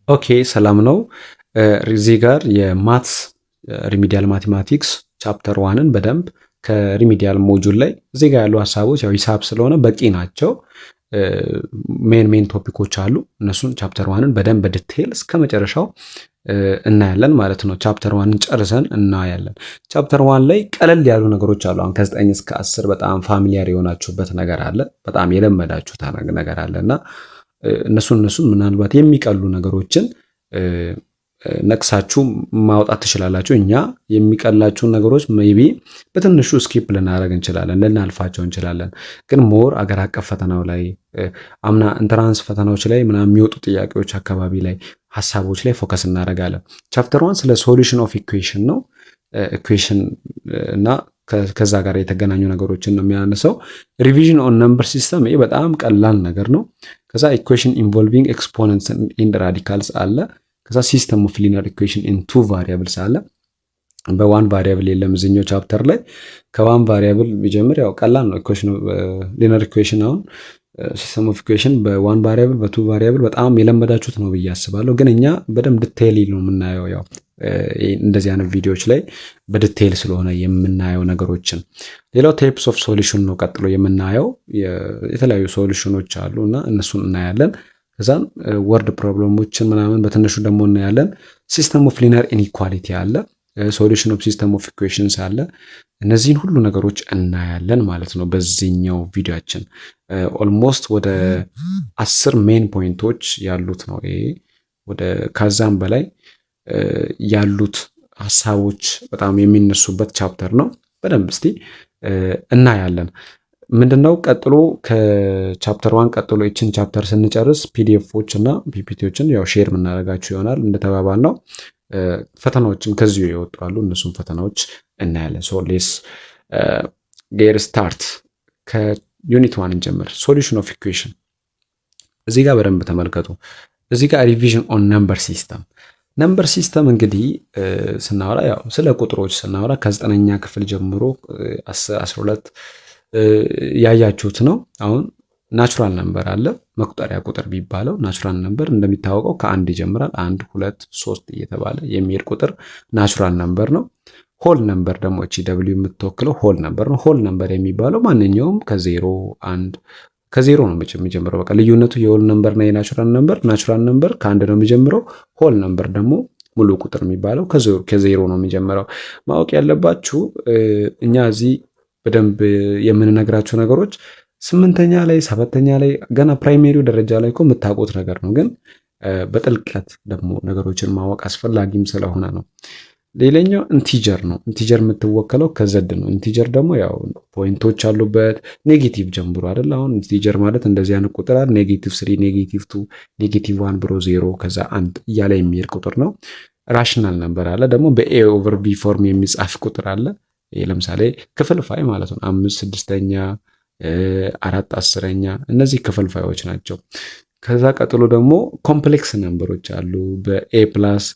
ኦኬ ሰላም ነው። እዚህ ጋር የማትስ ሪሚዲያል ማቴማቲክስ ቻፕተር ዋንን በደንብ ከሪሚዲያል ሞጁል ላይ እዚህ ጋር ያሉ ሀሳቦች ያው ሂሳብ ስለሆነ በቂ ናቸው። ሜን ቶፒኮች አሉ። እነሱን ቻፕተር ዋንን በደንብ በዲቴይል እስከ መጨረሻው እናያለን ማለት ነው። ቻፕተር ዋንን ጨርሰን እናያለን። ቻፕተር ዋን ላይ ቀለል ያሉ ነገሮች አሉ። አሁን ከ9 እስከ 10 በጣም ፋሚሊያር የሆናችሁበት ነገር አለ፣ በጣም የለመዳችሁት ነገር አለ እና እነሱን ምናልባት የሚቀሉ ነገሮችን ነቅሳችሁ ማውጣት ትችላላችሁ። እኛ የሚቀላችሁን ነገሮች ሜቢ በትንሹ ስኪፕ ልናደርግ እንችላለን፣ ልናልፋቸው እንችላለን። ግን ሞር አገር አቀፍ ፈተናው ላይ አምና ኢንትራንስ ፈተናዎች ላይ ምናምን የሚወጡ ጥያቄዎች አካባቢ ላይ ሀሳቦች ላይ ፎከስ እናደርጋለን። ቻፕተር ዋን ስለ ሶሉሽን ኦፍ ኢኩዌሽን ነው። ኢኩዌሽን እና ከዛ ጋር የተገናኙ ነገሮችን ነው የሚያነሳው። ሪቪዥን ኦን ነምበር ሲስተም ይሄ በጣም ቀላል ነገር ነው። ከዛ ኢኩዌሽን ኢንቮልቪንግ ኤክስፖነንትስ ኤንድ ራዲካልስ አለ። ከዛ ሲስተም ኦፍ ሊነር ኢኩዌሽን ኢን ቱ ቫሪያብልስ አለ። በዋን ቫሪያብል የለም እዚህኛው ቻፕተር ላይ። ከዋን ቫሪያብል ቢጀምር ያው ቀላል ነው። ኢኩዌሽን ሊነር ኢኩዌሽን አሁን ሲስተም ኦፍ ኢኩዌሽን በዋን ቫሪያብል በቱ ቫሪያብል በጣም የለመዳችሁት ነው ብዬ አስባለሁ። ግን እኛ በደንብ ዲቴይል ነው የምናየው ያው እንደዚህ አይነት ቪዲዮዎች ላይ በዲቴይል ስለሆነ የምናየው ነገሮችን። ሌላው ታይፕስ ኦፍ ሶሉሽን ነው ቀጥሎ የምናየው። የተለያዩ ሶሉሽኖች አሉ እና እነሱን እናያለን። ከዛም ወርድ ፕሮብለሞችን ምናምን በትንሹ ደግሞ እናያለን። ሲስተም ኦፍ ሊነር ኢንኢኳሊቲ አለ። ሶሉሽን ኦፍ ሲስተም ኦፍ ኢኩዌሽንስ አለ። እነዚህን ሁሉ ነገሮች እናያለን ማለት ነው በዚህኛው ቪዲዮአችን። ኦልሞስት ወደ 10 ሜን ፖይንቶች ያሉት ነው ይሄ። ወደ ከዛም በላይ ያሉት ሀሳቦች በጣም የሚነሱበት ቻፕተር ነው። በደንብ እስቲ እናያለን። ምንድነው ቀጥሎ ከቻፕተር ዋን ቀጥሎ ይችን ቻፕተር ስንጨርስ ፒዲኤፎች እና ፒፒቲዎችን ያው ሼር የምናደርጋችሁ ይሆናል እንደተባባል ነው። ፈተናዎችም ከዚሁ ይወጣሉ። እነሱም ፈተናዎች እናያለን። ሶ ሌስ ጌር ስታርት ከዩኒት ዋን እንጀምር። ሶሉሽን ኦፍ ኢኩዌሽን እዚህ ጋር በደንብ ተመልከቱ። እዚህ ጋር ሪቪዥን ኦን ነምበር ሲስተም። ነምበር ሲስተም እንግዲህ ስናወራ ያው ስለ ቁጥሮች ስናወራ ከ9ኛ ክፍል ጀምሮ 12 ያያችሁት ነው። አሁን ናቹራል ነምበር አለ። መቁጠሪያ ቁጥር ቢባለው ናቹራል ነምበር እንደሚታወቀው ከአንድ ይጀምራል። 1 2 3 እየተባለ የሚሄድ ቁጥር ናቹራል ነምበር ነው። ሆል ነምበር ደግሞ እቺ ደብሊው የምትወክለው ሆል ነምበር ነው። ሆል ነምበር የሚባለው ማንኛውም ከዜሮ አንድ ከዜሮ ነው የሚጀምረው። በቃ ልዩነቱ የሆል ነምበር እና የናቹራል ነምበር፣ ናቹራል ነምበር ከአንድ ነው የሚጀምረው። ሆል ነምበር ደግሞ ሙሉ ቁጥር የሚባለው ከዜሮ ነው የሚጀምረው። ማወቅ ያለባችሁ እኛ እዚህ በደንብ የምንነግራችሁ ነገሮች 8ኛ ላይ 7ኛ ላይ ገና ፕራይሜሪው ደረጃ ላይ እኮ የምታውቁት ነገር ነው። ግን በጥልቀት ደግሞ ነገሮችን ማወቅ አስፈላጊም ስለሆነ ነው። ሌላኛው ኢንቲጀር ነው። ኢንቲጀር የምትወከለው ከዘድ ነው። ኢንቲጀር ደግሞ ያው ፖይንቶች አሉበት። ኔጌቲቭ ጀምሮ አይደል? አሁን ኢንቲጀር ማለት እንደዚህ አይነት ቁጥር አይደል? -3 -2 -1 ብሎ 0 ከዛ 1 እያለ የሚሄድ ቁጥር ነው። ራሽናል ነምበር አለ። ደግሞ በኤ ኦቨር ቢ ፎርም የሚጻፍ ቁጥር አለ። ይሄ ለምሳሌ ክፍልፋይ ማለት ነው። 5 6ኛ 4 10ኛ እነዚህ ክፍልፋዮች ናቸው። ከዛ ቀጥሎ ደግሞ ኮምፕሌክስ ነምበሮች አሉ። በኤ ፕላስ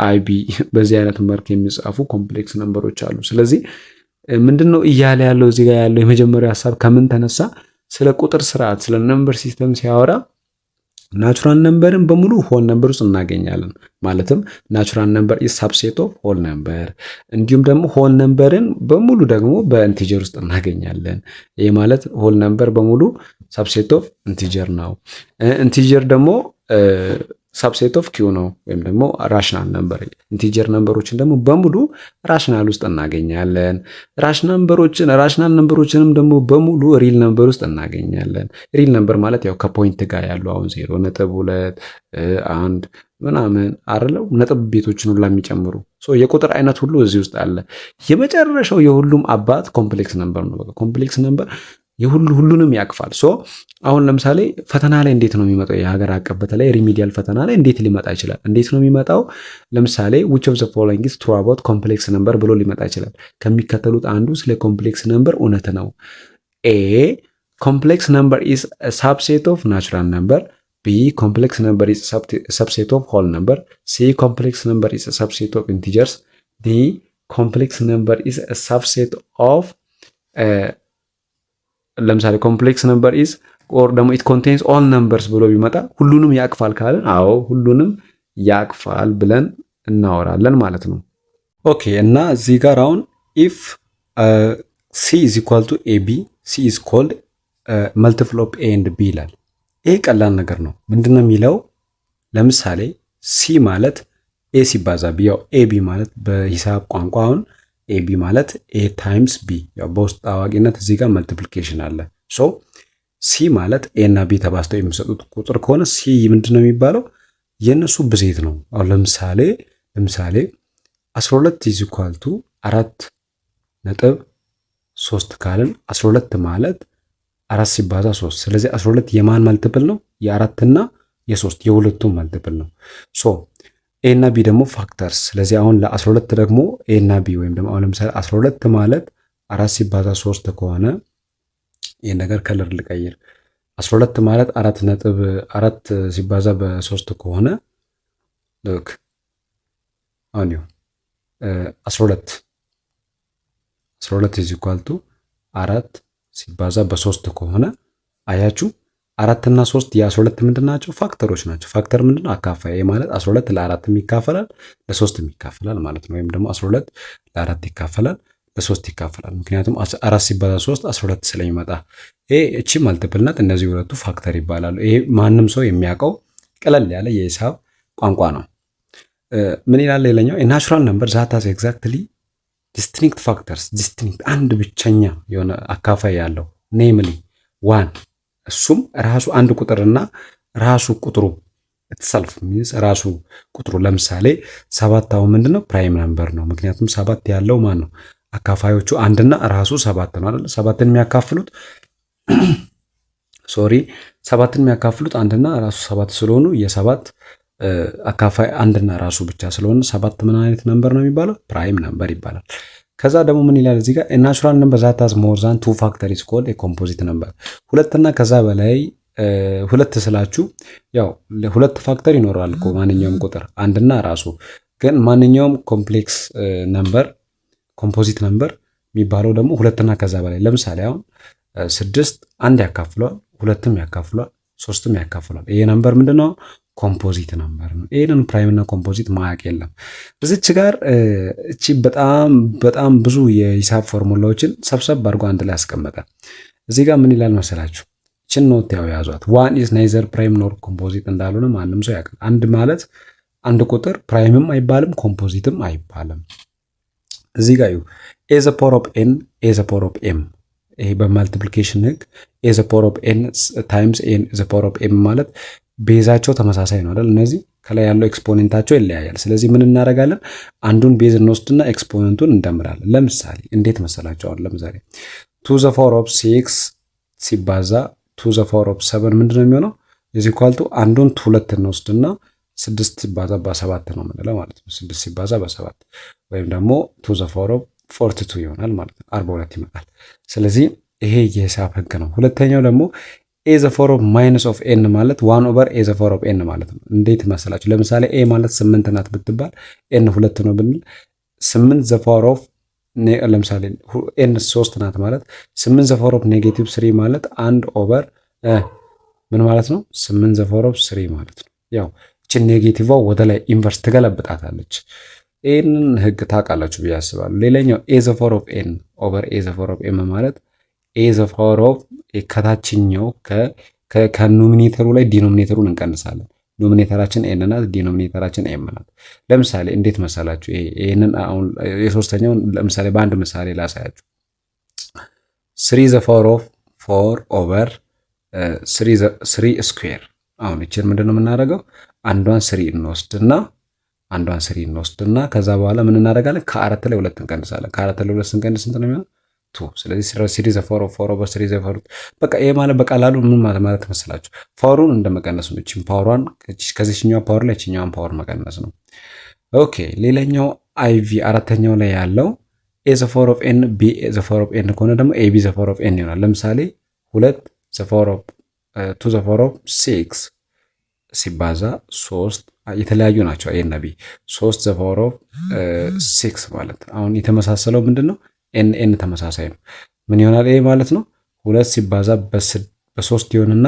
አይቢ በዚህ አይነት መልክ የሚጻፉ ኮምፕሌክስ ነምበሮች አሉ። ስለዚህ ምንድነው እያለ ያለው እዚህ ጋር ያለው የመጀመሪያው ሐሳብ ከምን ተነሳ? ስለ ቁጥር ስርዓት ስለ ነምበር ሲስተም ሲያወራ ናቹራል ነምበርን በሙሉ ሆል ነምበር ውስጥ እናገኛለን። ማለትም ናቹራል ነምበር ኢዝ ሳብሴት ኦፍ ሆል ነምበር፣ እንዲሁም ደግሞ ሆል ነምበርን በሙሉ ደግሞ በኢንቲጀር ውስጥ እናገኛለን። ይሄ ማለት ሆል ነምበር በሙሉ ሳብሴት ኦፍ ኢንቲጀር ነው። ኢንቲጀር ደግሞ ሳብሴት ኦፍ ኪው ነው፣ ወይም ደግሞ ራሽናል ነምበር። ኢንቲጀር ነምበሮችን ደግሞ በሙሉ ራሽናል ውስጥ እናገኛለን። ራሽናል ነምበሮችንም ደግሞ በሙሉ ሪል ነምበር ውስጥ እናገኛለን። ሪል ነምበር ማለት ያው ከፖይንት ጋር ያሉ አሁን 0.2 1 ምናምን አይደለም፣ ነጥብ ቤቶችን ሁላ የሚጨምሩ የቁጥር አይነት ሁሉ እዚህ ውስጥ አለ። የመጨረሻው የሁሉም አባት ኮምፕሌክስ ነምበር ነው። በቃ ኮምፕሌክስ ነምበር ሁሉንም ያቅፋል። አሁን ለምሳሌ ፈተና ላይ እንዴት ነው የሚመጣው? የሀገር አቀፍ በተለይ ሪሚዲያል ፈተና ላይ እንዴት ሊመጣ ይችላል? እንዴት ነው የሚመጣው? ለምሳሌ which of the following is true about complex number ብሎ ሊመጣ ይችላል። ከሚከተሉት አንዱ ስለ ኮምፕሌክስ ነምበር እውነት ነው። ኤ complex number is a subset of natural number. B complex number is a subset of whole number. C complex number is a subset of integers. D complex number is a subset of ለምሳሌ ኮምፕሌክስ ነምበር ኢዝ ኦር ደግሞ ኢት ኮንቴንስ ኦል ነምበርስ ብሎ ቢመጣ ሁሉንም ያቅፋል ካልን አዎ ሁሉንም ያቅፋል ብለን እናወራለን ማለት ነው። ኦኬ እና እዚህ ጋር አሁን ኢፍ ሲ ኢዝ ኢኳል ቱ ኤቢ ሲ ኢዝ ኮልድ መልቲፕል ኦፍ ኤ ኤንድ ቢ ይላል። ይሄ ቀላል ነገር ነው። ምንድነው የሚለው ለምሳሌ ሲ ማለት ኤ ሲባዛ ቢ፣ ያው ኤቢ ማለት በሂሳብ ቋንቋ አሁን ኤቢ ማለት ኤ ታይምስ ቢ፣ ያው በውስጥ አዋቂነት እዚህ ጋር መልቲፕሊኬሽን አለ። ሶ ሲ ማለት ኤ እና ቢ ተባዝተው የሚሰጡት ቁጥር ከሆነ ሲ ምንድነው የሚባለው የእነሱ ብዜት ነው። አሁን ለምሳሌ 12 ኢዝ ኢኳል ቱ 4.3 ካልን 12 ማለት 4 ሲባዛ 3። ስለዚህ 12 የማን መልቲፕል ነው? የአራትና የሶስት የሁለቱም መልቲፕል ነው። ሶ ኤ እና ቢ ደግሞ ፋክተርስ። ስለዚህ አሁን ለ12 ደግሞ ኤ እና ቢ ወይም ደግሞ አሁን ለምሳሌ 12 ማለት 4 ሲባዛ 3 ከሆነ ይሄ ነገር ከለር ልቀይር። 12 ማለት 4 ሲባዛ በ3 ከሆነ ልክ አሁን 12 ኢዝ ኢኳል ቱ 4 ሲባዛ በ3 ከሆነ አያችሁ 4 እና 3 የ12 ምንድን ናቸው? ፋክተሮች ናቸው። ፋክተር ምንድን ነው? አካፋይ ማለት 12 ለ4 ይካፈላል ለ3 ይካፈላል ማለት ነው። ወይም ደግሞ 12 ለ4 ይካፈላል ለ3 ይካፈላል። ምክንያቱም 4 ሲባዛ 3 12 ስለሚመጣ እቺ መልቲፕል ናት። እነዚህ ሁለቱ ፋክተር ይባላሉ። ይሄ ማንም ሰው የሚያውቀው ቀለል ያለ የሂሳብ ቋንቋ ነው። ምን ይላል ሌላኛው? ናቹራል ነምበር ዛት ሃዝ ኤግዛክትሊ ዲስቲንክት ፋክተርስ፣ ዲስቲንክት አንድ ብቸኛ የሆነ አካፋይ ያለው ኔምሊ ዋን፣ እሱም ራሱ አንድ ቁጥርና ራሱ ቁጥሩ ኢትሰልፍ ሚንስ ራሱ ቁጥሩ። ለምሳሌ 7 አሁን ምንድነው? ፕራይም ነምበር ነው። ምክንያቱም 7 ያለው ማን ነው? አካፋዮቹ አንድና ራሱ 7 ነው አይደል? 7ን የሚያካፍሉት ሰባትን የሚያካፍሉት አንድና ራሱ 7 ስለሆኑ የሰባት አካፋይ አንድና ራሱ ብቻ ስለሆነ 7 ምን አይነት ነምበር ነው የሚባለው? ፕራይም ነምበር ይባላል። ከዛ ደግሞ ምን ይላል እዚህ ጋር? ናቹራል ነምበር ዛት ሃዝ ሞር ዛን 2 ፋክተር ኢዝ ኮልድ ኤ ኮምፖዚት ነምበር። ሁለትና ከዛ በላይ ሁለት ስላችሁ ያው ሁለት ፋክተር ይኖረዋል እኮ ማንኛውም ቁጥር አንድና ራሱ። ግን ማንኛውም ኮምፕሌክስ ነምበር ኮምፖዚት ነምበር የሚባለው ደግሞ ሁለትና ከዛ በላይ። ለምሳሌ አሁን 6 አንድ ያካፍሏል፣ ሁለትም ያካፍሏል፣ ሶስትም ያካፍሏል። ይሄ ነምበር ምንድነው? ኮምፖዚት ነምበር ነው። ይሄንን ፕራይም እና ኮምፖዚት ማያቅ የለም። በዚች ጋር እቺ በጣም ብዙ የሂሳብ ፎርሙላዎችን ሰብሰብ አድርጎ አንድ ላይ ያስቀመጠ። እዚህ ጋር ምን ይላል መሰላችሁ? እቺን ኖት ያው ያዟት። ዋን ኢዝ ናይዘር ፕራይም ኖር ኮምፖዚት እንዳልሆነ ማንም ሰው ያውቃል። አንድ ማለት አንድ ቁጥር ፕራይምም አይባልም ኮምፖዚትም አይባልም። እዚህ ጋር እዩ ኤ ዘ ፓወር ኦፍ ኤን ኤ ዘ ፓወር ኦፍ ኤም። ይሄ በማልቲፕሊኬሽን ህግ ኤ ዘ ፓወር ኦፍ ኤን ታይምስ ኤን ዘ ፓወር ኦፍ ኤም ማለት ቤዛቸው ተመሳሳይ ነው አይደል? እነዚህ ከላይ ያለው ኤክስፖኔንታቸው ይለያያል። ስለዚህ ምን እናደርጋለን? አንዱን ቤዝ እንወስድና ኤክስፖኔንቱን እንደምራለን። ለምሳሌ እንዴት መሰላቸው? አሁን ለምሳሌ 2 ዘ ፓወር ኦፍ 6 ሲባዛ 2 ዘ ፓወር ኦፍ 7 ምንድነው የሚሆነው? እዚህ ኳልቱ አንዱን 2 እንወስድና 6 ሲባዛ በ7 ነው የምንለው ማለት ነው። 6 ሲባዛ በ7 ወይም ደግሞ 2 ዘ ፓወር ኦፍ 42 ይሆናል ማለት ነው። 42 ይመጣል። ስለዚህ ይሄ የሂሳብ ህግ ነው። ሁለተኛው ደግሞ ኤ ዘ ፓወር ኦፍ ማይነስ ኦፍ ኤን ማለት 1 ኦቨር ኤ ዘ ፓወር ኦፍ ኤን ማለት ነው። እንዴት መሰላችሁ? ለምሳሌ ኤ ማለት 8 ናት ብትባል ኤን 2 ነው ብንል 8 ዘ ፓወር ኦፍ ለምሳሌ ኤን 3 ናት ማለት 8 ዘ ፓወር ኦፍ ኔጌቲቭ 3 ማለት 1 ኦቨር ምን ማለት ነው? 8 ዘ ፓወር ኦፍ 3 ማለት ነው። ያው እቺ ኔጌቲቭዋ ወደ ላይ ኢንቨርስ ትገለብጣታለች። ይህንን ህግ ታውቃላችሁ ብዬ አስባለሁ። ሌላኛው ኤ ዘ ፓወር ኦፍ ኤን ኦቨር ኤ ዘ ፓወር ኦፍ ኤም ማለት ኤ ዘ ፓወር ኦፍ ከታችኛው ከኖሚኔተሩ ላይ ዲኖሚኔተሩን እንቀንሳለን። ኖሚኔተራችን ኤን ናት፣ ዲኖሚኔተራችን ኤም ናት። ለምሳሌ እንዴት መሰላችሁ? ይሄንን አሁን የሶስተኛውን ለምሳሌ በአንድ ምሳሌ ላሳያችሁ። 3 ዘ ፓወር ኦፍ 4 ኦቨር 3 ስኩዌር። አሁን እቺን ምንድነው የምናደርገው? አንዷን 3 እንወስድና ከዛ በኋላ ምን እናደርጋለን? ከአራት ላይ 2 እንቀንሳለን። ከአራት ላይ 2 ስንቀንስ ስንት ነው የሚሆነው? 2። ስለዚህ 3 ዘ ፓወር ኦፍ 4 ኦቨር 3 ዘ ፓወር በቃ ይሄ ማለት በቀላሉ ምን ማለት መሰላችሁ? ፓወሩን እንደመቀነስ ነው። እቺን ፓወሯን ከዚህኛው ፓወር ላይ እቺኛውን ፓወር መቀነስ ነው። ኦኬ ሌላኛው አይቪ አራተኛው ላይ ያለው ኤ ዘ ፓወር ኦፍ ኤን ቢ ዘ ፓወር ኦፍ ኤን ከሆነ ደግሞ ኤ ቢ ዘ ፓወር ኦፍ ኤን ይሆናል። ለምሳሌ 2 ዘ ፓወር ኦፍ 2 ዘ ፓወር ኦፍ 6 ሲባዛ 3 የተለያዩ ናቸው። ኤ እና ቢ 3 ዘ ፓወር ኦፍ 6 ማለት አሁን የተመሳሰለው ምንድነው? ኤን ተመሳሳይ ነው። ምን ይሆናል? ይሄ ማለት ነው 2 ሲባዛ በ3 ይሆንና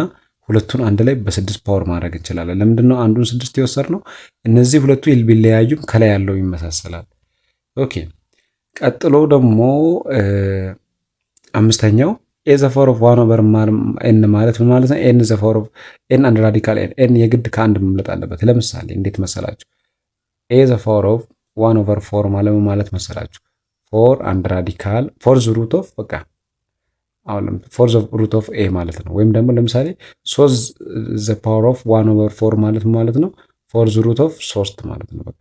ሁለቱን አንድ ላይ በ6 ፓወር ማድረግ እንችላለን። ለምንድነው አንዱን 6 የወሰድነው? እነዚህ ሁለቱ ቢለያዩም ከላይ ያለው ይመሳሰላል። ኦኬ ቀጥሎ ደግሞ አምስተኛው ኤ ዘ ፓወር ኦፍ 1/n ኤን ማለት ምን ማለት ነው? ኤን ዘ ፓወር ኦፍ ኤን አንድ ራዲካል ኤን ኤን የግድ ከአንድ መምለጥ አለበት። ለምሳሌ እንዴት መሰላችሁ? ኤ ዘ ፓወር ኦፍ 1/4 ማለት ምን ማለት መሰላችሁ? 4 አንድ ራዲካል ፎርዝ ሩት ኦፍ በቃ አሁን ፎርዝ ኦፍ ሩት ኦፍ ኤ ማለት ነው። ወይም ደግሞ ለምሳሌ 3 ዘ ፓወር ኦፍ 1/4 ማለት ማለት ነው ፎርዝ ሩት ኦፍ 3 ማለት ነው። በቃ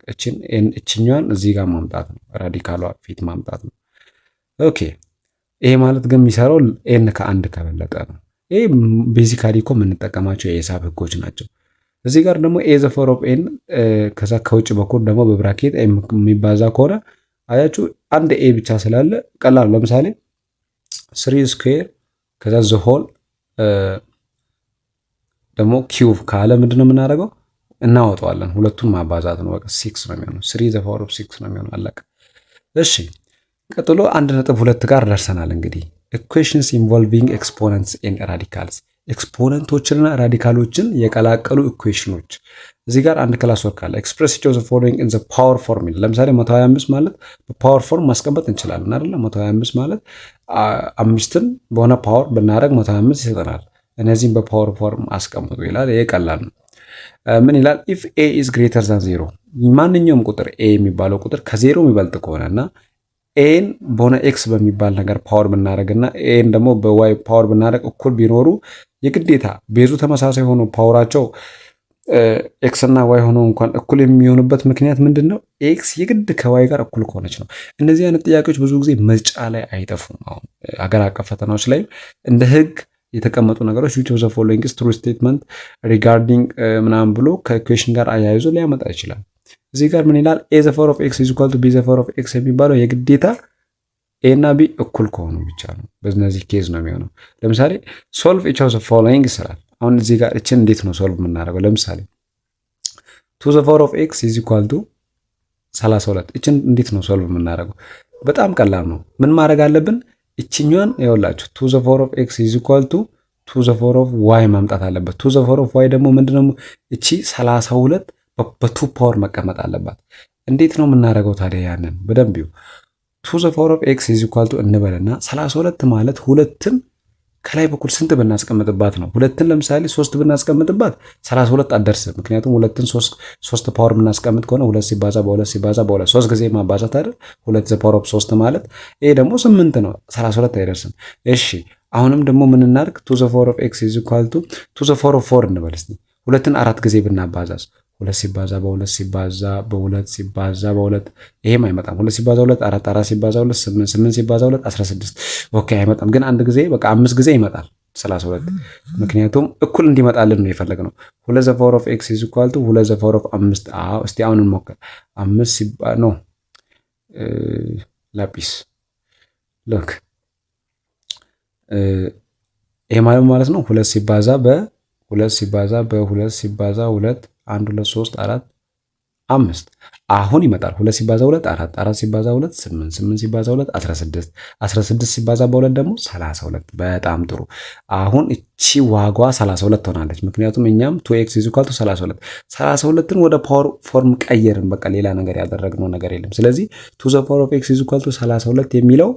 እችኛዋን እዚህ ጋር ማምጣት ነው፣ ራዲካሏ ፊት ማምጣት ነው። ኦኬ ይሄ ማለት ግን የሚሰራው ኤን ከአንድ ከበለጠ ነው። ይሄ ቤዚካሊ እኮ የምንጠቀማቸው የሂሳብ ህጎች ናቸው። እዚህ ጋር ደግሞ ኤ ዘ ፓወር ኦፍ ኤን ከዛ ከውጭ በኩል ደግሞ በብራኬት የሚባዛ ከሆነ አያችሁ አንድ ኤ ብቻ ስላለ ቀላል። ለምሳሌ 3 ስኩዌር ከዛ ዘ ሆል ደግሞ ኪዩብ ካለ ምንድነው የምናደርገው? እናወጣዋለን። ሁለቱን ማባዛት ነው። በቃ 6 ነው የሚሆነው። 3 ዘ ፓወር ኦፍ 6 ነው የሚሆነው። አለቀ። እሺ ቀጥሎ 1.2 ጋር ደርሰናል። እንግዲህ ኢኩዌሽንስ ኢንቮልቪንግ ኤክስፖነንትስ ኤንድ ራዲካልስ ኤክስፖነንቶችንና ራዲካሎችን የቀላቀሉ ኢኩዌሽኖች። እዚህ ጋር አንድ ክላስ ወርክ አለ። ኤክስፕረስ ኢች ኦፍ ዘ ፎሎዊንግ ኢን ዘ ፓወር ፎርሙላ። ለምሳሌ 125 ማለት በፓወር ፎርም ማስቀመጥ እንችላለን አይደል? 125 ማለት አምስትን በሆነ ፓወር ብናደርግ 125 ይሰጠናል። እነዚህም በፓወር ፎርም አስቀምጡ ይላል። ይሄ ቀላል ነው። ምን ይላል? ኢፍ ኤ ኢዝ ግሬተር ዛን 0 ማንኛውም ቁጥር ኤ የሚባለው ቁጥር ከዜሮ የሚበልጥ ከሆነና ኤን በሆነ ኤክስ በሚባል ነገር ፓወር ብናደርግና ኤን ደግሞ በዋይ ፓወር ብናደርግ እኩል ቢኖሩ የግዴታ ቤዙ ተመሳሳይ ሆኖ ፓወራቸው ኤክስ እና ዋይ ሆኖ እንኳን እኩል የሚሆኑበት ምክንያት ምንድን ነው? ኤክስ የግድ ከዋይ ጋር እኩል ከሆነች ነው። እነዚህ አይነት ጥያቄዎች ብዙ ጊዜ ምርጫ ላይ አይጠፉም። አሁን ሀገር አቀፍ ፈተናዎች ላይ እንደ ህግ የተቀመጡ ነገሮች which of the following is true statement regarding ምናምን ብሎ ከኢኩዌሽን ጋር አያይዞ ሊያመጣ ይችላል። እዚህ ጋር ምን ይላል? a the power of x is equal to b the power of x የሚባለው የግዴታ a እና b እኩል ከሆኑ ብቻ ነው። በእነዚህ ኬዝ ነው የሚሆነው። ለምሳሌ solve each of the following ይሰራል። አሁን እዚህ ጋር እችን እንዴት ነው ሶልቭ የምናደርገው? ለምሳሌ 2 the power of x is equal to 32 እችን እንዴት ነው ሶልቭ የምናደርገው? በጣም ቀላል ነው። ምን ማድረግ አለብን? እችኛዋን ይኸውላችሁ 2 the power of x is equal to 2 the power of y ማምጣት አለበት። 2 the power of y ደግሞ ምንድነው? እቺ 32 በ2 ፓወር መቀመጥ አለባት። እንዴት ነው የምናደርገው ታዲያ? ያንን በደንብ ይው 2 the power of x is equal to እንበልና 32 ማለት ሁለትን ከላይ በኩል ስንት ብናስቀምጥባት ነው? ሁለትን ለምሳሌ 3 ብናስቀምጥባት 32 አትደርስም። ምክንያቱም ሁለትን 3 ፓወር ብናስቀምጥ ከሆነ 2 ሲባዛ በ2 ሲባዛ በ2 3 ጊዜ ማባዛት አይደል? 2 the power of 3 ማለት ይሄ ደግሞ 8 ነው። 32 አይደርስም። እሺ አሁንም ደግሞ ምን እናድርግ? 2 the power of x is equal to 2 the power of 4 እንበል እስቲ። ሁለትን 4 ጊዜ ብናባዛስ 2 ሲባዛ በ2 ሲባዛ በ2 ሲባዛ በ2 ይሄም አይመጣም። 2 ሲባዛ 2 4 4 ሲባዛ 2 8 8 ሲባዛ 2 16 ኦኬ አይመጣም። ግን አንድ ጊዜ በቃ 5 ጊዜ ይመጣል 32። ምክንያቱም እኩል እንዲመጣልን ነው የፈለግነው። 2 the power of x is equal to 2 the power of 5 እስቲ አሁን እንሞክር። 5 ሲባዛ ነው ላጲስ ሎክ ይሄ ማለት ነው 2 ሲባዛ በ2 ሲባዛ በ2 ሲባዛ 2 1 2 3 4 5 አሁን ይመጣል። 2 ሲባዛ 2 4 4 ሲባዛ 2 8 8 ሲባዛ 2 16 16 ሲባዛ በ2 ደግሞ 32። በጣም ጥሩ። አሁን እቺ ዋጋዋ 32 ሆናለች። ምክንያቱም እኛም 2x is equal to 32 32ን ወደ ፓወር ፎርም ቀየርን። በቃ ሌላ ነገር ያደረግነው ነገር የለም። ስለዚህ 2 the power of x is equal to 32 የሚለው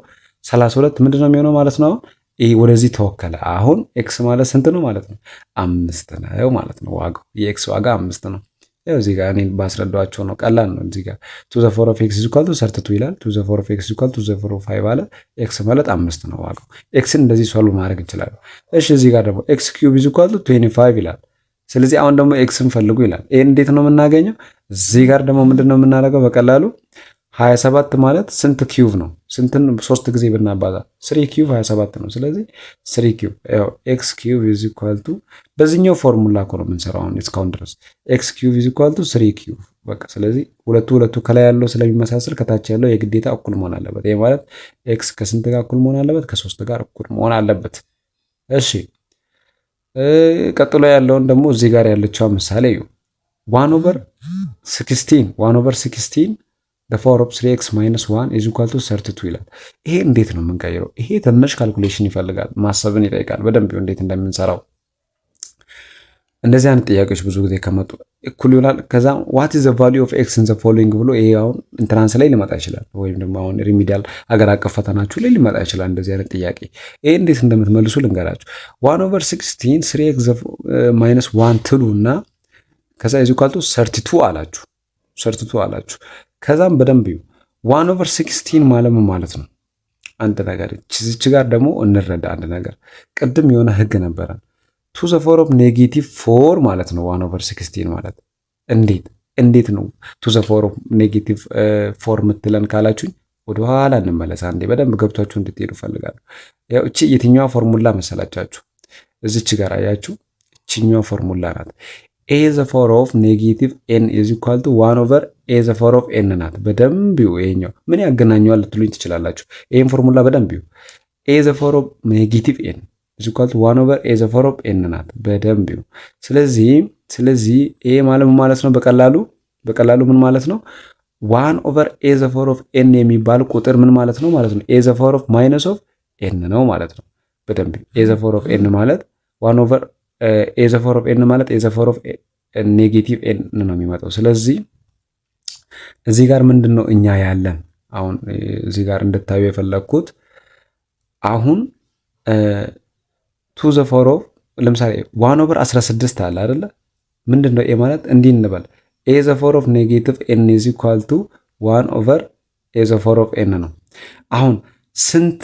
32 ምንድነው የሚሆነው ማለት ነው? ይሄ ወደዚህ ተወከለ። አሁን ኤክስ ማለት ስንት ነው ማለት ነው? 5 ነው ማለት ነው። ዋጋው የኤክስ ዋጋ 5 ነው። ያው እዚህ ጋር እኔ ባስረዳዋቸው ነው። ቀላል ነው። እዚህ ጋር 2 the power of x is equal to 32 ይላል። 2 the power of x is equal to 2 the power of 5 አለ። ኤክስ ማለት 5 ነው ዋጋው። ኤክስን እንደዚህ ሶልቭ ማድረግ እንችላለን። እሺ እዚህ ጋር ደግሞ x cube is equal to 25 ይላል። ስለዚህ አሁን ደግሞ ኤክስን ፈልጉ ይላል። ይሄን እንዴት ነው የምናገኘው? እዚህ ጋር ደግሞ ምንድነው የምናደርገው? በቀላሉ 27 ማለት ስንት ኪዩብ ነው? ስንትን 3 ጊዜ ብናባዛ 3 ኪዩብ 27 ነው። ስለዚህ 3 ኪዩብ ያው x ኪዩብ is equal to በዚህኛው ፎርሙላ እኮ ነው የምንሰራው አሁን እስካሁን ድረስ x ኪዩብ is equal to 3 ኪዩብ በቃ። ስለዚህ ሁለቱ ከላይ ያለው ስለሚመሳሰል ከታች ያለው የግዴታ እኩል መሆን አለበት። ይሄ ማለት x ከስንት ጋር እኩል መሆን አለበት? ከ3 ጋር እኩል መሆን አለበት። እሺ ቀጥሎ ያለውን ደግሞ እዚህ ጋር ያለችው ምሳሌ እዩ 1/16 the power of 3x minus 1 is equal to 32 ይላል። ይሄ እንዴት ነው የምንቀይረው? ይሄ ትንሽ ካልኩሌሽን ይፈልጋል፣ ማሰብን ይጠይቃል። በደንብ እንዴት እንደምንሰራው እንደዚህ አይነት ጥያቄዎች ብዙ ጊዜ ከመጡ እኩል ይሆናል። ከዛ ዋት ኢዝ ዘ ቫልዩ ኦፍ ኤክስ ኢን ዘ ፎሎዊንግ ብሎ ይሄ አሁን ኢንትራንስ ላይ ሊመጣ ይችላል፣ ወይም ደግሞ አሁን ሪሚዲያል አገር አቀፍ ፈተናችሁ ላይ ሊመጣ ይችላል። እንደዚህ አይነት ጥያቄ ይሄ እንዴት እንደምትመልሱ ልንገራችሁ። 1/16 3x ማይነስ 1 ትሉ እና ከዛ ኢዝ ኢኳል ቱ 32 አላችሁ 32 አላችሁ። ከዛም በደንብ ይዩ 1/16 ማለት ነው አንድ ነገር እዚች ጋር ደግሞ እንረዳ አንድ ነገር። ቅድም የሆነ ህግ ነበረን ቱ ዘ ፎር ኦፍ ኔጌቲቭ 4 ማለት ነው 1/16 ማለት እንዴት ነው ቱ ዘ ፎር ኦፍ ኔጌቲቭ 4 ምትለን ካላችሁኝ ወደኋላ እንመለስ አንዴ በደንብ ገብቷችሁ እንድትሄዱ ፈልጋለሁ። ያው እቺ የትኛዋ ፎርሙላ መሰላቻችሁ? እዚች ጋር አያችሁ እቺኛዋ ፎርሙላ ናት። ኤ ዘ ፎር ኦፍ ኔጌቲቭ ኤን ኢዝ ኢኳል ቱ 1/ኤ ዘ ፎር ኦፍ ኤን ናት። በደንብ ይሁ ይሄኛው ምን ያገናኘዋል ልትሉኝ ትችላላችሁ። ይሄን ፎርሙላ በደንብ ይሁ ኤ ዘ ፎር ኦፍ ኔጌቲቭ ኤን ኢዝ ኢኳል ቱ 1/ኤ ዘ ፎር ኦፍ ኤን ናት። በደንብ ይሁ ስለዚህ ኤ ማለት ነው በቀላሉ ምን ማለት ነው 1/ኤ ዘ ፎር ኦፍ ኤን የሚባል ቁጥር ምን ማለት ነው ኤ ዘ ፎር ኦፍ ማይነስ ኦፍ ኤን ነው ማለት ነው። በደንብ ኤ ዘ ፎር ኦፍ ኤን ማለት 1/ኤ ዘ ፎር ኦፍ ኤን ማለት ኤ ዘ ፎር ኦፍ ኔጌቲቭ ኤን ነው የሚመጣው። ስለዚህ እዚህ ጋር ምንድነው እኛ ያለን አሁን እዚህ ጋር እንድታዩ የፈለግኩት አሁን ቱ ዘ ፎር ኦፍ ለምሳሌ 1/16 አለ አይደለ? ምንድነው ኤ ማለት እንዲህ እንበል ኤ ዘ ፎር ኦፍ ኔጌቲቭ ኤን ኢዝ ኢኳል ቱ 1/ኤ ዘ ፎር ኦፍ ኤን ነው። አሁን ስንት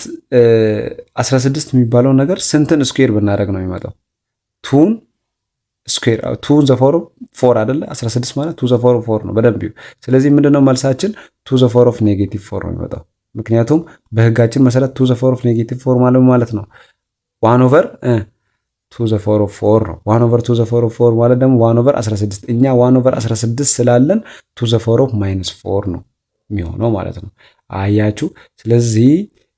16 የሚባለው ነገር ስንትን ስኩዌር ብናደርግ ነው የሚመጣው? ቱን ስኩዌር ቱን ዘ ፎር ኦፍ 4 አይደለ? 16 ማለት ቱ ዘ ፎር ኦፍ 4 ነው። በደንብ ይሁ። ስለዚህ ምንድነው መልሳችን ቱ ዘ ፎር ኦፍ ኔጌቲቭ 4 ነው የሚመጣው። ምክንያቱም በህጋችን መሰረት ቱ ዘ ፎር ኦፍ ኔጌቲቭ 4 ማለት ነው 1/2 ዘ ፎር ኦፍ 4 ነው። 1/2 ዘ ፎር ኦፍ 4 ማለት ደግሞ 1/16 እኛ 1/16 ስላለን ቱ ዘ ፎር ኦፍ ማይነስ 4 ነው የሚሆነው ማለት ነው። አያችሁ። ስለዚህ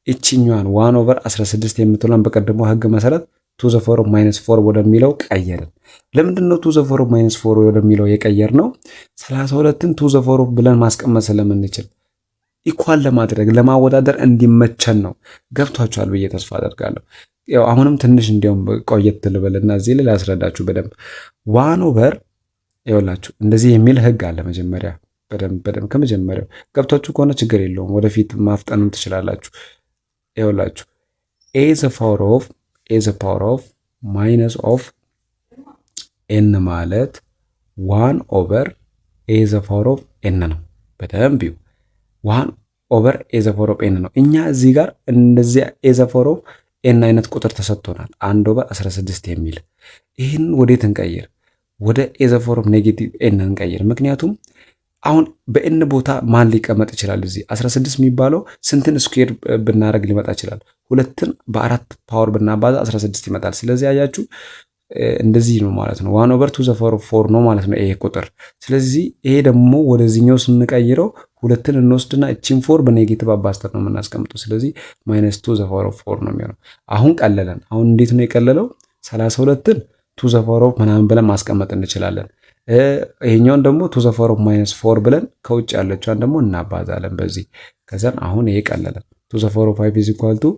እቺኛዋን 1/16 የምትለን በቀደሞ ህግ መሰረት ቱ ዘ ፎር ኦፍ ማይነስ 4 ወደሚለው ቀየርን። ለምንድን ነው ቱ ዘ ፎር ኦፍ ማይነስ 4 ወደሚለው የቀየር ነው? 32ን ቱ ዘ ፎር ኦፍ ብለን ማስቀመጥ ስለምንችል ኢኳል ለማድረግ ለማወዳደር እንዲመቸን ነው። ገብቷችኋል ብዬ ተስፋ አደርጋለሁ። ያው አሁንም ትንሽ እንዲያውም ቆየት ልበልና እዚህ ላይ ላስረዳችሁ በደንብ 1/፣ ይኸውላችሁ እንደዚህ የሚል ህግ አለ። መጀመሪያ በደንብ ከመጀመሪያው ገብቷችሁ ከሆነ ችግር የለውም ወደፊት ማፍጠንም ትችላላችሁ። ይኸውላችሁ ኤ ዘ ፓወር ኦፍ ማይነስ ኦፍ ኤን ማለት 1/ኤ ዘ ፓወር ኦፍ ኤን ነው። በደንብ ይሁ 1/ኤ ዘ ፓወር ኦፍ ኤን ነው። እኛ እዚህ ጋር እንደዚህ ኤ ዘ ፓወር ኦፍ ኤን አይነት ቁጥር ተሰጥቶናል 1/16 የሚል ይህን ወዴት እንቀይር? ወደ ኤ ዘ ፓወር ኦፍ ኔጌቲቭ ኤን እንቀይር። ምክንያቱም አሁን በኤን ቦታ ማን ሊቀመጥ ይችላል? እዚህ 16 የሚባለው ስንትን ስኩዌር ብናረግ ሊመጣ ይችላል? 2ን በ4 ፓወር ብናባዛ 16 ይመጣል። ስለዚህ አያችሁ እንደዚህ ነው ማለት ነው 1/2 ዘ ፓወር ኦፍ 4 ነው ማለት ነው ይሄ ቁጥር። ስለዚህ ይሄ ደግሞ ወደዚህኛው ስንቀይረው 2ን እንወስድና እቺን 4 በኔጌቲቭ አባዝተን ነው የምናስቀምጠው። ስለዚህ -2 ዘ ፓወር ኦፍ 4 ነው የሚሆነው። አሁን ቀለለን። አሁን እንዴት ነው የቀለለው? 32ን ቱ ዘ ፓወር ኦፍ ምናምን ብለን ማስቀመጥ እንችላለን። ይሄኛውን ደግሞ ቱ ዘ ፓወር ኦፍ -4 ብለን ከውጭ ያለችዋን ደግሞ እናባዛለን በዚህ። ከዛን አሁን ይሄ ቀለለን። ቱ ዘ ፓወር ኦፍ 5 ኢዝ ኢኳል ቱ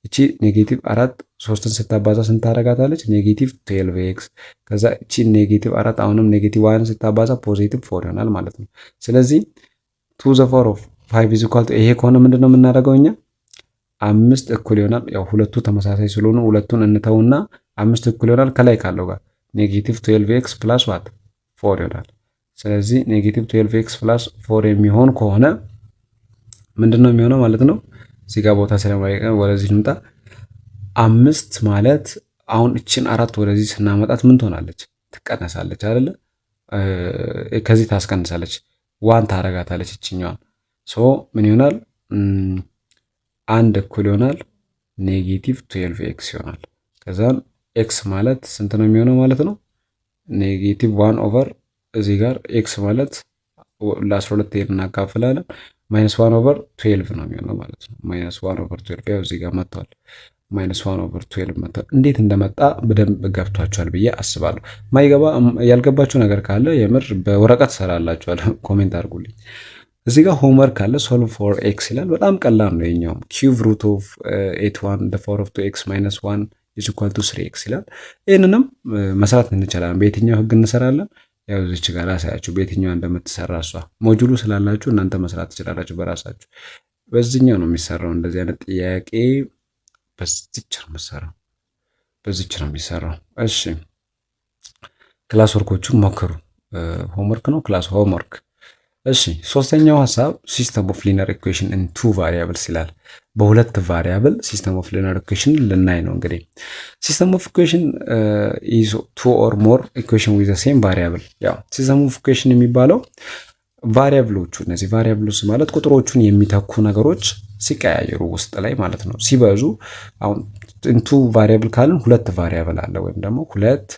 እቺ ኔጌቲቭ 4 3ን ስታባዛ ስንት ታደርጋታለች? ኔጌቲቭ 12x። ከዛ እቺ ኔጌቲቭ 4 አሁንም ኔጌቲቭ 1 ስታባዛ ፖዚቲቭ 4 ይሆናል ማለት ነው። ስለዚህ ቱ ዘ ፓወር ኦፍ 5 ኢዝ ኢኳል ቱ ይሄ ከሆነ ምንድነው የምናደርገው እኛ 5 እኩል ይሆናል። ያው ሁለቱ ተመሳሳይ ስለሆኑ ሁለቱን እንተውና 5 እኩል ይሆናል ከላይ ካለው ጋር ኔጌቲቭ 12x ፕላስ 4 ይሆናል። ስለዚህ ኔጌቲቭ 12x ፕላስ 4 የሚሆን ከሆነ ምንድነው የሚሆነው ማለት ነው? እዚህ ጋር ቦታ ስለማይቀር ወደዚህ ልምጣ። 5 ማለት አሁን እቺን 4 ወደዚህ ስናመጣት ምን ትሆናለች? ትቀነሳለች አይደለ? ከዚህ ታስቀንሳለች፣ 1 ታረጋታለች እቺኛዋን። ሶ ምን ይሆናል? 1 እኩል ይሆናል ኔጌቲቭ 12x ይሆናል። ከዛን ኤክስ ማለት ስንት ነው የሚሆነው ማለት ነው? ኔጌቲቭ 1 ኦቨር እዚህ ጋር ኤክስ ማለት ለ12 እናካፍላለን -1 ኦቨር 12 ነው የሚሆነው ማለት ነው። -1 ኦቨር 12 ያው እዚህ ጋር መጥቷል። -1 ኦቨር 12 መጥቷል። እንዴት እንደመጣ በደንብ ገብቷችኋል ብዬ አስባለሁ። ያልገባችሁ ነገር ካለ የምር በወረቀት ሰራላችኋል፣ ኮሜንት አድርጉልኝ። እዚህ ጋር ሆምወርክ ካለ ሶልቭ ፎር ኤክስ ይላል። በጣም ቀላል ነው። የኛውም ኪዩብ ሩት ኦፍ 81 the power of 2x -1 ኢዝ ኢኳል ቱ 3x ይላል። ይህንንም መስራት እንችላለን። በየትኛው ህግ እንሰራለን? ያው እዚች ጋር ላሳያችሁ በየትኛው እንደምትሰራ እሷ ሞጁሉ ስላላችሁ እናንተ መስራት ትችላላችሁ በራሳችሁ። በዚህኛው ነው የሚሰራው እንደዚህ አይነት ጥያቄ በዚች ነው የሚሰራው፣ በዚች ነው የሚሰራው። እሺ ክላስ ወርኮቹን ሞክሩ። ሆምወርክ ነው ክላስ ሆምወርክ። እሺ ሶስተኛው ሀሳብ ሲስተም ኦፍ ሊነር ኢኩዌሽን ኢን ቱ ቫሪያብልስ ይላል። በሁለት ቫሪያብል ሲስተም ኦፍ ሊነር ኢኩዌሽን ልናይ ነው። እንግዲህ ሲስተም ኦፍ ኢኩዌሽን ኢዝ ቱ ኦር ሞር ኢኩዌሽን ዊዝ ዘ ሴም ቫሪያብል። ያው ሲስተም ኦፍ ኢኩዌሽን የሚባለው ቫሪያብሎቹ እነዚህ ቫሪያብሎች ማለት ቁጥሮቹን የሚተኩ ነገሮች ሲቀያየሩ ውስጥ ላይ ማለት ነው። ሲበዙ አሁን ኢንቱ ቫሪያብል ካልን ሁለት ቫሪያብል አለ ወይም ደግሞ ሁለት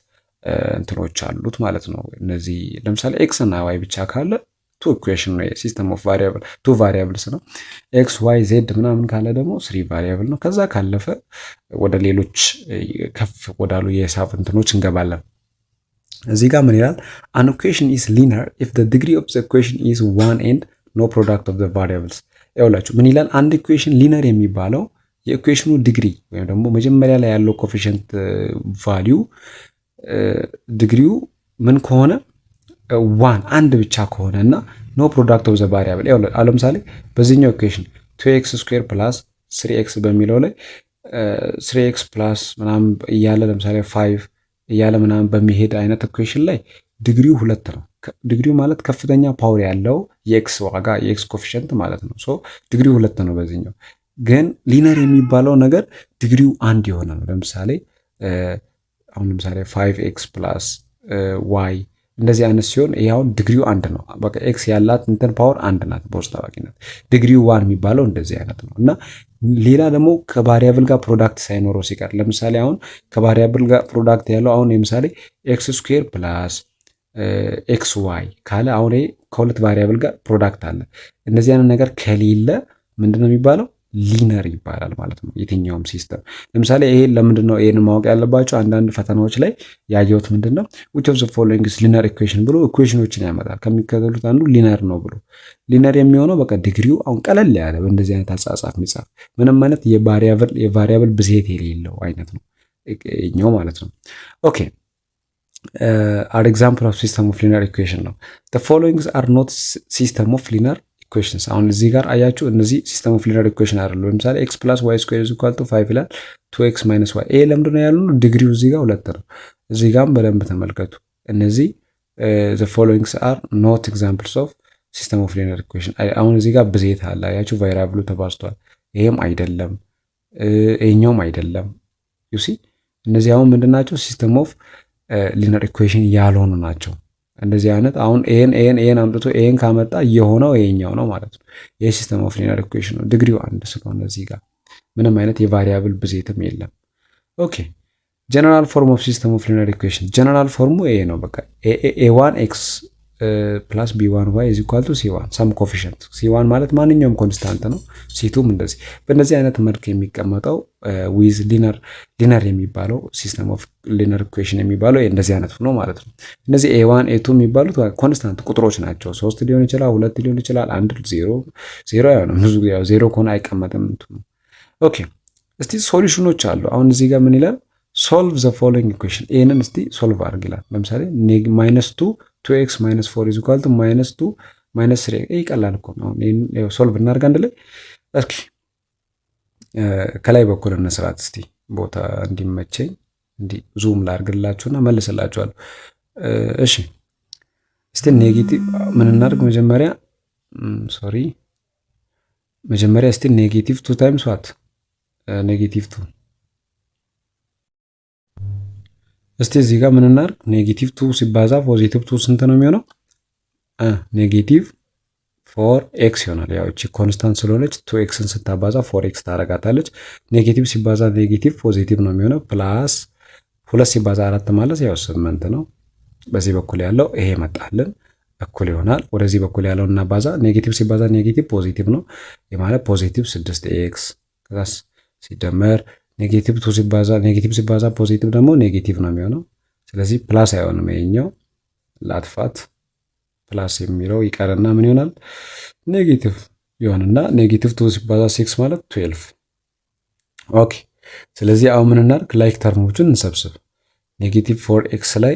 እንትኖች አሉት ማለት ነው። እነዚህ ለምሳሌ ኤክስ እና ዋይ ብቻ ካለ ቱ ኢኩዌሽን ነው። ሲስተም ኦፍ ቫሪያብል ቱ ቫሪያብልስ ነው። ኤክስ ዋይ ዜድ ምናምን ካለ ደግሞ ስሪ ቫሪያብል ነው። ከዛ ካለፈ ወደ ሌሎች ከፍ ወዳሉ የሂሳብ እንትኖች እንገባለን። እዚህ ጋር ምን ይላል? an equation is linear if the degree of the equation is 1 and no product of the variables። ያውላችሁ ምን ይላል? አንድ ኢኩዌሽን ሊነር የሚባለው የኢኩዌሽኑ ዲግሪ ወይም ደግሞ መጀመሪያ ላይ ያለው ኮኤፊሽንት ቫልዩ ዲግሪው ምን ከሆነ ዋን አንድ ብቻ ከሆነ እና ኖ ፕሮዳክት ኦፍ ዘ ቫሪያብል። ያው ለምሳሌ በዚህኛው ኢኩዌሽን 2x ስኩዌር ፕላስ 3x በሚለው ላይ 3x ፕላስ ምናምን እያለ ለምሳሌ 5 እያለ ምናምን በሚሄድ አይነት ኢኩዌሽን ላይ ዲግሪው ሁለት ነው። ዲግሪው ማለት ከፍተኛ ፓወር ያለው የኤክስ ዋጋ የኤክስ ኮኤፊሽንት ማለት ነው። ሶ ዲግሪው ሁለት ነው። በዚህኛው ግን ሊነር የሚባለው ነገር ዲግሪው አንድ የሆነ ነው። ለምሳሌ አሁን ለምሳሌ 5x ፕላስ ዋይ እንደዚህ አይነት ሲሆን ይሄ አሁን ዲግሪው አንድ ነው። በቃ ኤክስ ያላት እንትን ፓወር አንድ ናት በውስጥ ታዋቂነት። ዲግሪው ዋን የሚባለው እንደዚህ አይነት ነው። እና ሌላ ደግሞ ከቫሪያብል ጋር ፕሮዳክት ሳይኖረው ሲቀር ለምሳሌ አሁን ከቫሪያብል ጋር ፕሮዳክት ያለው አሁን ለምሳሌ ኤክስ ስኩዌር ፕላስ ኤክስ ዋይ ካለ አሁን ይሄ ከሁለት ቫሪያብል ጋር ፕሮዳክት አለ። እንደዚህ አይነት ነገር ከሌለ ምንድነው የሚባለው? ሊነር ይባላል ማለት ነው። የትኛውም ሲስተም ለምሳሌ ይሄ ለምንድነው ይሄን ማወቅ ያለባቸው? አንዳንድ ፈተናዎች ላይ ያየሁት ምንድነው which of the following is linear equation ብሎ ኢኩዌሽኖችን ያመጣል። ከሚከተሉት አንዱ ሊነር ነው ብሎ ሊነር የሚሆነው በቃ ዲግሪው አሁን ቀለል ያለ በእንደዚህ አይነት አጻጻፍ የሚጻፍ ምንም አይነት የቫሪያብል ብዜት የሌለው አይነት ነው ይሄኛው ማለት ነው። ኦኬ an example of system of linear equation ነው the following are not system of linear ኢኩዌሽንስ። አሁን እዚህ ጋር አያችሁ እነዚህ ሲስተም ኦፍ ሊነር ኢኩዌሽን አይደሉም። ለምሳሌ x + y² = 5 ይላል 2x - y። ይሄ ለምንድን ነው ያሉን? ዲግሪው እዚህ ጋር ሁለት ነው። እዚህ ጋርም በደንብ ተመልከቱ። እነዚህ the following are not examples of system of linear equation። አሁን እዚህ ጋር ብዜት አለ አያችሁ፣ ቫሪያብሉ ተባዝቷል። ይሄም አይደለም ይሄኛውም አይደለም። you see እነዚህ አሁን ምንድናቸው? ሲስተም ኦፍ ሊነር ኢኩዌሽን ያልሆኑ ናቸው። እንደዚህ አይነት አሁን ኤን አምጥቶ ኤን ካመጣ የሆነው ይሄኛው ነው ማለት ነው። ይሄ ሲስተም ኦፍ ሊነር ኢኩዌሽን ነው። ዲግሪው አንድ ስለሆነ እዚህ ጋር ምንም አይነት የቫሪያብል ብዜትም የለም። ኦኬ ጀነራል ፎርም ኦፍ ሲስተም ኦፍ ሊነር ኢኩዌሽን ጀነራል ፎርሙ ይሄ ነው። በቃ a1x + b1y = c1 ሰም ኮኤፊሽንት። c1 ማለት ማንኛውም ኮንስታንት ነው። c2ም እንደዚህ በእንደዚህ አይነት መልክ የሚቀመጠው ዊዝ ሊነር የሚባለው ሲስተም ኦፍ ሊነር ኢኩዌሽን የሚባለው እንደዚህ አይነት ነው ማለት ነው። እነዚህ a1 a2 የሚባሉት ኮንስታንት ቁጥሮች ናቸው። 3 ሊሆን ይችላል፣ 2 ሊሆን ይችላል፣ 1 0 ያው ነው። ብዙ ያው 0 ከሆነ አይቀመጥም እንትኑ። ኦኬ እስቲ ሶሉሽኖች አሉ። አሁን እዚህ ጋር ምን ይላል? ሶልቭ ዘ ፎሎዊንግ ኢኩዌሽን። ይሄንን እስቲ ሶልቭ አድርግ ይላል። ለምሳሌ -2x - 4 = -2 - 3 ይሄ ቀላል እኮ ነው። ይሄን ሶልቭ እናድርግ አንድ ላይ እስኪ ከላይ በኩል እንስራት እስቲ ቦታ እንዲመቸኝ እንዲ ዙም ላድርግላችሁና መልስላችኋለሁ። እሺ እስቲ ኔጌቲቭ ምን እናድርግ መጀመሪያ እስቲ ኔጌቲቭ 2 ታይምስ ዋት ኔጌቲቭ 2 እስቲ እዚህ ጋር ምን እናድርግ? ኔጌቲቭ 2 ሲባዛ ፖዚቲቭ 2 ስንት ነው የሚሆነው? ኔጌቲቭ 4x ይሆናል። ያው እቺ ኮንስታንት ስለሆነች 2xን ስታባዛ 4x ታረጋታለች። ኔጌቲቭ ሲባዛ ኔጌቲቭ ፖዚቲቭ ነው የሚሆነው። ፕላስ 2 ሲባዛ 4 ማለት ያው 8 ነው። በዚህ በኩል ያለው ይሄ መጣልን እኩል ይሆናል። ወደዚህ በኩል ያለው እናባዛ። ኔጌቲቭ ሲባዛ ኔጌቲቭ ፖዚቲቭ ነው። የማለት ፖዚቲቭ 6x ከዛስ ሲደመር ኔጌቲቭ 2 ሲባዛ ፖዚቲቭ ደግሞ ኔጌቲቭ ነው የሚሆነው። ስለዚህ ፕላስ አይሆንም። ይሄኛው ላጥፋት ፕላስ የሚለው ይቀርና ምን ይሆናል? ኔጌቲቭ ይሆንና ኔጌቲቭ 2 ሲባዛ 6 ማለት 12። ኦኬ ስለዚህ አሁን ምን እናድርግ? ላይክ ተርሞቹን እንሰብስብ። ኔጌቲቭ 4x ላይ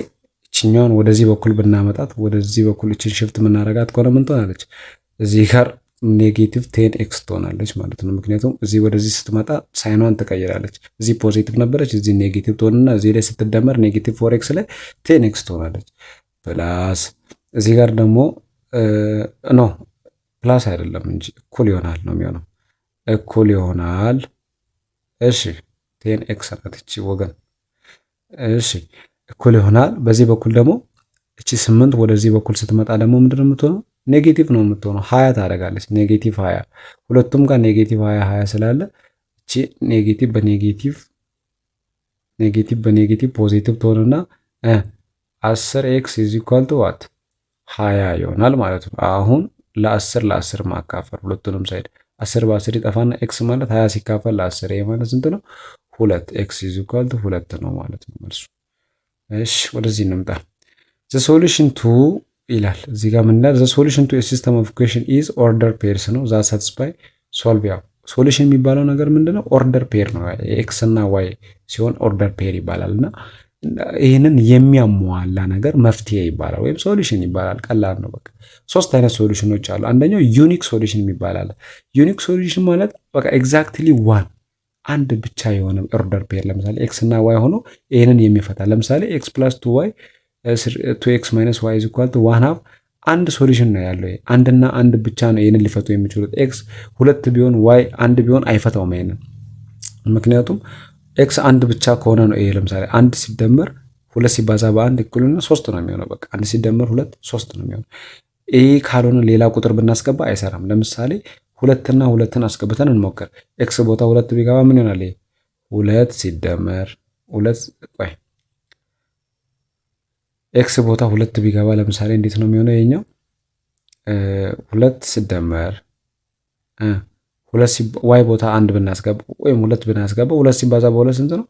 እችኛውን ወደዚህ በኩል ብናመጣት ወደዚህ በኩል እችን ሽፍት የምናረጋት ከሆነ ምን ትሆናለች? እዚህ ጋር ኔጌቲቭ 10x ትሆናለች ማለት ነው። ምክንያቱም እዚህ ወደዚህ ስትመጣ ሳይኗን ትቀይራለች። እዚህ ፖዚቲቭ ነበረች፣ እዚህ ኔጌቲቭ ትሆንና እዚህ ላይ ስትደመር ኔጌቲቭ 4x ላይ 10x ትሆናለች። ፕላስ እዚህ ጋር ደግሞ ኖ ፕላስ አይደለም እንጂ እኩል ይሆናል ነው የሚሆነው። እኩል ይሆናል። እሺ 10x ናት እቺ ወገን። እሺ እኩል ይሆናል። በዚህ በኩል ደግሞ እቺ 8 ወደዚህ በኩል ስትመጣ ደግሞ ምንድነው የምትሆነው? ኔጌቲቭ ነው የምትሆነው። 20 ታደርጋለች። ኔጌቲቭ 20 ሁለቱም ጋር ኔጌቲቭ 20 ስላለ እቺ ኔጌቲቭ በኔጌቲቭ ፖዚቲቭ ትሆንና 10x ኢዝ ኢኳል ቱ ዋት 20 ይሆናል ማለት ነው። አሁን ለ10 ማካፈል ሁለቱንም ሳይድ 10 በ10 ይጠፋና ኤክስ ማለት 20 ሲካፈል ለ10 ይሄ ማለት ስንት ነው? 2 ኤክስ ኢዝ ኢኳል ቱ 2 ነው ማለት ነው መልሱ። እሺ ወደዚህ እንምጣ። ዘ ሶሉሽን ቱ ይላል እዚህ ጋር ምን ይላል? ዘ ሶሉሽን ቱ ኤ ሲስተም ኦፍ ኢኩዌሽን ኢዝ ኦርደር ፔርስ ነው ዛ ሳቲስፋይ ሶልቭ። ያው ሶሉሽን የሚባለው ነገር ምንድነው? ኦርደር ፔር ነው። ኤክስ እና ዋይ ሲሆን ኦርደር ፔር ይባላል እና ይህንን የሚያሟላ ነገር መፍትሄ ይባላል ወይም ሶሉሽን ይባላል። ቀላል ነው በቃ። ሶስት አይነት ሶሉሽኖች አሉ። አንደኛው ዩኒክ ሶሉሽን ይባላል። ዩኒክ ሶሉሽን ማለት በቃ ኤግዛክትሊ ዋን አንድ ብቻ የሆነ ኦርደር ፔር ለምሳሌ ኤክስ እና ዋይ ሆኖ ይህንን የሚፈታ ለምሳሌ ኤክስ ፕላስ ቱ ዋይ 2x ማይነስ ዋይ ኢዝ ኢኳል ቱ 1/2 አንድ ሶሉሽን ነው ያለው። አንድና አንድ ብቻ ነው ይህንን ሊፈቱ የሚችሉት። ኤክስ ሁለት ቢሆን ዋይ አንድ ቢሆን አይፈታውም ይሄንን። ምክንያቱም ኤክስ አንድ ብቻ ከሆነ ነው። ይሄ ለምሳሌ አንድ ሲደመር ሁለት ሲባዛ በአንድ እኩልና 3 ነው የሚሆነው። በቃ አንድ ሲደመር ሁለት 3 ነው የሚሆነው። ይሄ ካልሆነ ሌላ ቁጥር ብናስገባ አይሰራም። ለምሳሌ ሁለትና ሁለትን አስገብተን እንሞክር። ኤክስ ቦታ ሁለት ቢገባ ምን ይሆናል? ይሄ ሁለት ሲደመር ሁለት ቆይ ኤክስ ቦታ ሁለት ቢገባ ለምሳሌ እንዴት ነው የሚሆነው? ይሄኛው ሁለት ሲደመር ዋይ ቦታ አንድ ብናስገባ ወይም ሁለት ብናስገባ ሁለት ሲባዛ በሁለት ስንት ነው?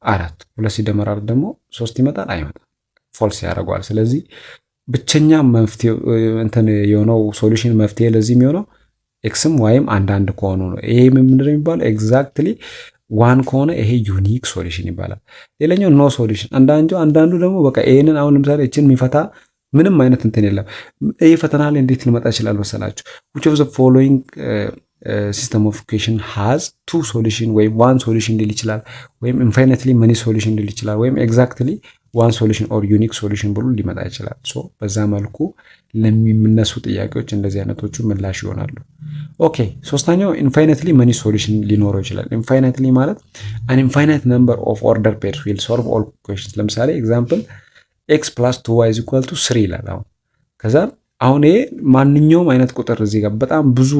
4። ሁለት ሲደመር 4 ደግሞ 3 ይመጣል? አይመጣም። ፎልስ ያደርገዋል። ስለዚህ ብቸኛ መፍትሄ እንትን የሆነው ሶሉሽን መፍትሄ ለዚህ የሚሆነው ኤክስም ዋይም አንድ ከሆኑ ነው። ይሄ ምንድን ነው የሚባለው? ኤግዛክትሊ ዋን ከሆነ ይሄ ዩኒክ ሶሉሽን ይባላል። ሌላኛው ኖ ሶሉሽን። አንዳንዱ ደግሞ በቃ ይሄንን አሁን ለምሳሌ እችን የሚፈታ ምንም አይነት እንትን የለም። ይሄ ፈተና ላይ እንዴት ሊመጣ ይችላል መሰላችሁ? which of the following ሲስተም ኦፍ ኢኩዌሽን ሃዝ ቱ ሶሉሽን ወይም ዋን ሶሉሽን ሊል ይችላል፣ ወይም ኢንፋይናይትሊ መኒ ሶሉሽን ሊል ይችላል፣ ወይም ኤግዛክትሊ ዋን ሶሉሽን ኦር ዩኒክ ሶሉሽን ብሎ ሊመጣ ይችላል። ሶ በዛ መልኩ ለሚነሱ ጥያቄዎች እንደዚህ አይነቶቹ ምላሽ ይሆናሉ። ኦኬ ሶስተኛው ኢንፋይናይትሊ መኒ ሶሉሽን ሊኖረው ይችላል። ኢንፋይናይትሊ ማለት አን ኢንፋይናይት ነምበር ኦፍ ኦርደር ፔርስ ዊል ሶልቭ ኦል ኢኩዌሽንስ። ለምሳሌ ኤግዛምፕል ኤክስ ፕላስ 2y ኢዝ ኢኳል ቱ 3 ይላል። አሁን ይሄ ማንኛውም አይነት ቁጥር እዚህ ጋር በጣም ብዙ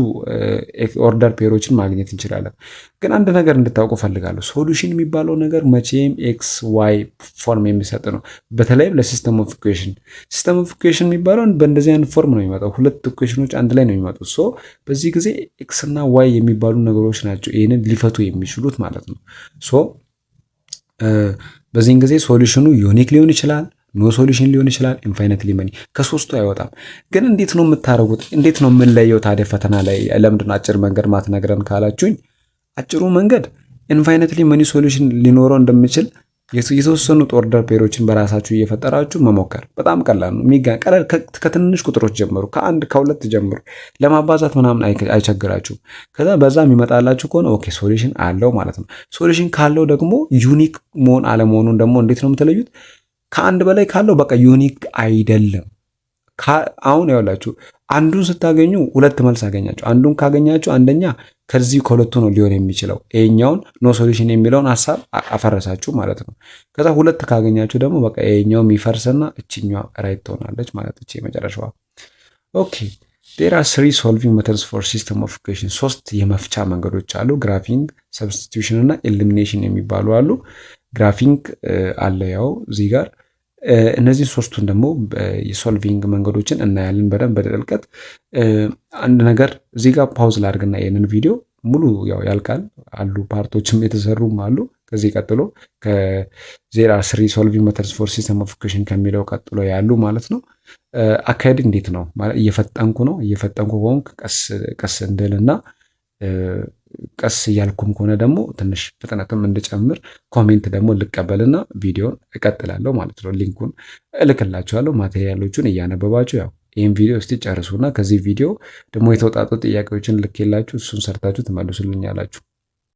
ኦርደር ፔሮችን ማግኘት እንችላለን። ግን አንድ ነገር እንድታውቁ ፈልጋለሁ። ሶሉሽን የሚባለው ነገር መቼም ኤክስ ዋይ ፎርም የሚሰጥ ነው። በተለይም ለሲስተም ኦፍ ኢኩዌሽን። ሲስተም ኦፍ ኢኩዌሽን የሚባለው በእንደዚህ አይነት ፎርም ነው የሚመጣው። ሁለት ኢኩዌሽኖች አንድ ላይ ነው የሚመጡት። ሶ በዚህ ጊዜ ኤክስ እና ዋይ የሚባሉ ነገሮች ናቸው ይህንን ሊፈቱ የሚችሉት ማለት ነው። ሶ በዚህን ጊዜ ሶሉሽኑ ዩኒክ ሊሆን ይችላል፣ ኖ ሶሉሽን ሊሆን ይችላል፣ ኢንፋይናይትሊ መኒ ከሶስቱ አይወጣም። ግን እንዴት ነው የምታደርጉት? እንዴት ነው የምንለየው ታዲያ ፈተና ላይ? ለምንድን ነው አጭር መንገድ ማትነግረን ካላችሁኝ፣ አጭሩ መንገድ ኢንፋይናይትሊ መኒ ሶሉሽን ሊኖረው እንደሚችል የተወሰኑት ኦርደር ፔሮችን በራሳችሁ እየፈጠራችሁ መሞከር በጣም ቀላል ነው። ቀላል ከትንሽ ቁጥሮች ጀምሩ፣ ከአንድ ከሁለት ጀምሩ። ለማባዛት ምናምን አይቸግራችሁም። ከዛ በዛ የሚመጣላችሁ ከሆነ ኦኬ ሶሉሽን አለው ማለት ነው። ሶሉሽን ካለው ደግሞ ዩኒክ መሆን አለመሆኑን ደግሞ እንዴት ነው የምትለዩት? ከአንድ በላይ ካለው በቃ ዩኒክ አይደለም። አሁን ያውላችሁ አንዱን ስታገኙ ሁለት መልስ አገኛችሁ። አንዱን ካገኛችሁ አንደኛ ከዚህ ከሁለቱ ነው ሊሆን የሚችለው። ይሄኛውን ኖ ሶሉሽን የሚለውን ሐሳብ አፈረሳችሁ ማለት ነው። ከዛ ሁለት ካገኛችሁ ደግሞ በቃ ይሄኛው የሚፈርስና እችኛዋ ራይት ትሆናለች ማለት እቺ መጨረሻዋ። ኦኬ there are three solving methods for system of equation። ሶስት የመፍቻ መንገዶች አሉ። ግራፊንግ፣ ሰብስቲቱሽን እና ኤሊሚኔሽን የሚባሉ አሉ። ግራፊንግ አለ ያው እዚህ ጋር። እነዚህ ሶስቱን ደግሞ የሶልቪንግ መንገዶችን እናያለን በደንብ በጥልቀት። አንድ ነገር እዚህ ጋር ፓውዝ ላድርግና ይሄንን ቪዲዮ ሙሉ ያው ያልቃል አሉ ፓርቶችም የተሰሩም አሉ። ከዚህ ቀጥሎ ከዜራ 3 ሶልቪንግ ሜተድስ ፎር ሲስተም ኦፍ ኢኩዌሽን ከሚለው ቀጥሎ ያሉ ማለት ነው። አካሄድ እንዴት ነው ማለት እየፈጠንኩ ከሆንክ ቀስ እንድልና ቀስ እያልኩም ከሆነ ደግሞ ትንሽ ፍጥነትም እንድጨምር ኮሜንት ደግሞ ልቀበልና ቪዲዮን እቀጥላለሁ ማለት ነው። ሊንኩን እልክላችኋለሁ። ማቴሪያሎቹን እያነበባችሁ ያው ይህን ቪዲዮ እስቲ ጨርሱና ከዚህ ቪዲዮ ደግሞ የተውጣጡ ጥያቄዎችን ልኬላችሁ እሱን ሰርታችሁ ትመልሱልኛላችሁ።